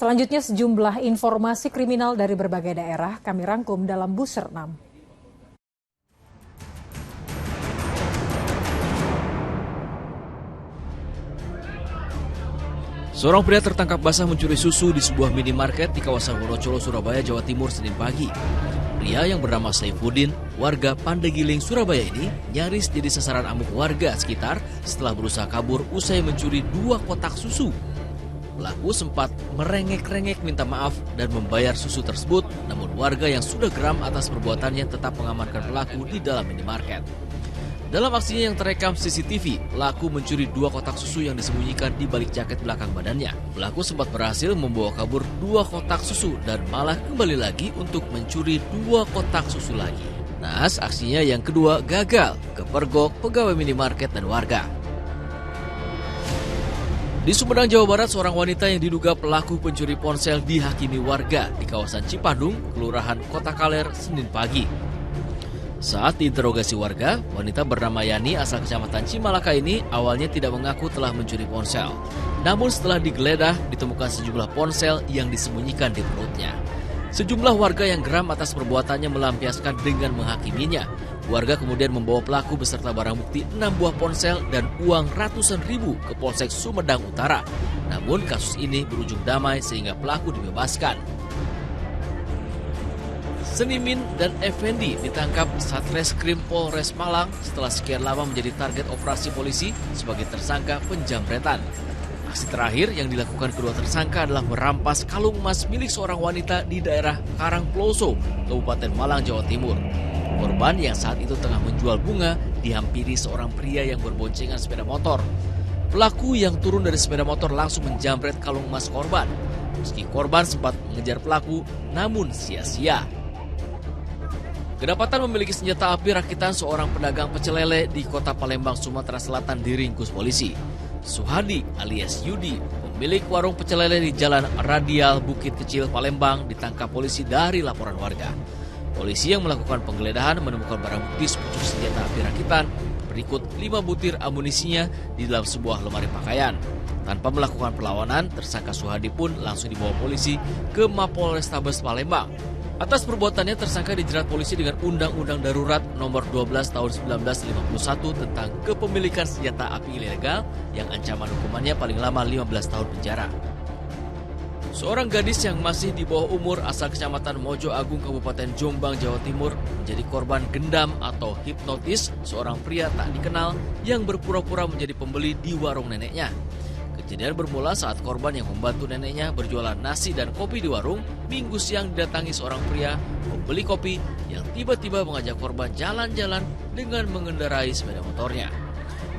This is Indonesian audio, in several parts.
Selanjutnya sejumlah informasi kriminal dari berbagai daerah kami rangkum dalam Buser 6. Seorang pria tertangkap basah mencuri susu di sebuah minimarket di kawasan Wonocolo, Surabaya, Jawa Timur, Senin pagi. Pria yang bernama Saifuddin, warga Pandegiling, Surabaya ini nyaris jadi sasaran amuk warga sekitar setelah berusaha kabur usai mencuri 2 kotak susu. Pelaku sempat merengek-rengek minta maaf dan membayar susu tersebut, namun warga yang sudah geram atas perbuatannya tetap mengamankan pelaku di dalam minimarket. Dalam aksinya yang terekam CCTV, pelaku mencuri 2 kotak susu yang disembunyikan di balik jaket belakang badannya. Pelaku sempat berhasil membawa kabur 2 kotak susu dan malah kembali lagi untuk mencuri 2 kotak susu lagi. Naas aksinya yang kedua gagal, kepergok pegawai minimarket dan warga. Di Sumedang, Jawa Barat, seorang wanita yang diduga pelaku pencuri ponsel dihakimi warga di kawasan Cipadung, Kelurahan Kota Kaler, Senin pagi. Saat diinterogasi warga, wanita bernama Yani asal Kecamatan Cimalaka ini awalnya tidak mengaku telah mencuri ponsel. Namun setelah digeledah, ditemukan sejumlah ponsel yang disembunyikan di perutnya. Sejumlah warga yang geram atas perbuatannya melampiaskan dengan menghakiminya. Warga kemudian membawa pelaku beserta barang bukti 6 buah ponsel dan uang ratusan ribu ke Polsek Sumedang Utara. Namun kasus ini berujung damai sehingga pelaku dibebaskan. Senimin dan Effendi ditangkap Satreskrim Polres Malang setelah sekian lama menjadi target operasi polisi sebagai tersangka penjamretan. Aksi terakhir yang dilakukan kedua tersangka adalah merampas kalung emas milik seorang wanita di daerah Karangploso, Kabupaten Malang, Jawa Timur. Korban yang saat itu tengah menjual bunga dihampiri seorang pria yang berboncengan sepeda motor. Pelaku yang turun dari sepeda motor langsung menjamret kalung emas korban. Meski korban sempat mengejar pelaku, namun sia-sia. Kedapatan memiliki senjata api rakitan seorang pedagang pecel lele di Kota Palembang, Sumatera Selatan diringkus polisi. Suhadi alias Yudi, pemilik warung pecel lele di Jalan Radial Bukit Kecil, Palembang, ditangkap polisi dari laporan warga. Polisi yang melakukan penggeledahan menemukan barang bukti sepucuk senjata api rakitan, berikut 5 butir amunisinya di dalam sebuah lemari pakaian. Tanpa melakukan perlawanan, tersangka Suhadi pun langsung dibawa polisi ke Mapolrestabes Palembang. Atas perbuatannya, tersangka dijerat polisi dengan Undang-Undang Darurat Nomor 12 Tahun 1951 tentang kepemilikan senjata api ilegal yang ancaman hukumannya paling lama 15 tahun penjara. Seorang gadis yang masih di bawah umur asal Kecamatan Mojo Agung, Kabupaten Jombang, Jawa Timur menjadi korban gendam atau hipnotis seorang pria tak dikenal yang berpura-pura menjadi pembeli di warung neneknya. Kejadian bermula saat korban yang membantu neneknya berjualan nasi dan kopi di warung Minggu siang didatangi seorang pria pembeli kopi yang tiba-tiba mengajak korban jalan-jalan dengan mengendarai sepeda motornya.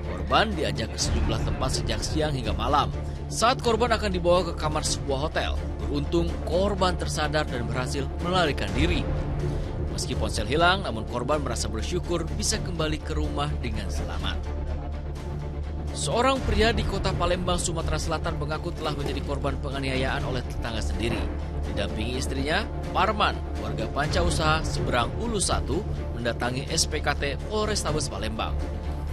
Korban diajak ke sejumlah tempat sejak siang hingga malam. Saat korban akan dibawa ke kamar sebuah hotel, beruntung korban tersadar dan berhasil melarikan diri. Meski ponsel hilang, namun korban merasa bersyukur bisa kembali ke rumah dengan selamat. Seorang pria di Kota Palembang, Sumatera Selatan mengaku telah menjadi korban penganiayaan oleh tetangga sendiri. Didampingi istrinya, Parman, warga Panca Usaha Seberang Ulu 1, mendatangi SPKT Polrestabes Palembang.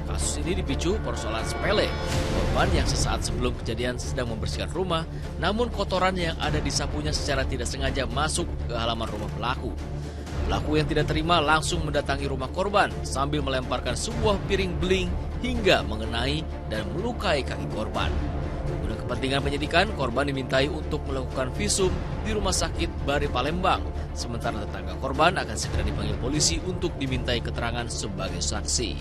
Kasus ini dipicu persoalan sepele. Korban yang sesaat sebelum kejadian sedang membersihkan rumah, namun kotoran yang ada di sapunya secara tidak sengaja masuk ke halaman rumah pelaku. Pelaku yang tidak terima langsung mendatangi rumah korban sambil melemparkan sebuah piring beling hingga mengenai dan melukai kaki korban. Guna kepentingan penyidikan, korban dimintai untuk melakukan visum di Rumah Sakit Bari Palembang. Sementara tetangga korban akan segera dipanggil polisi untuk dimintai keterangan sebagai saksi.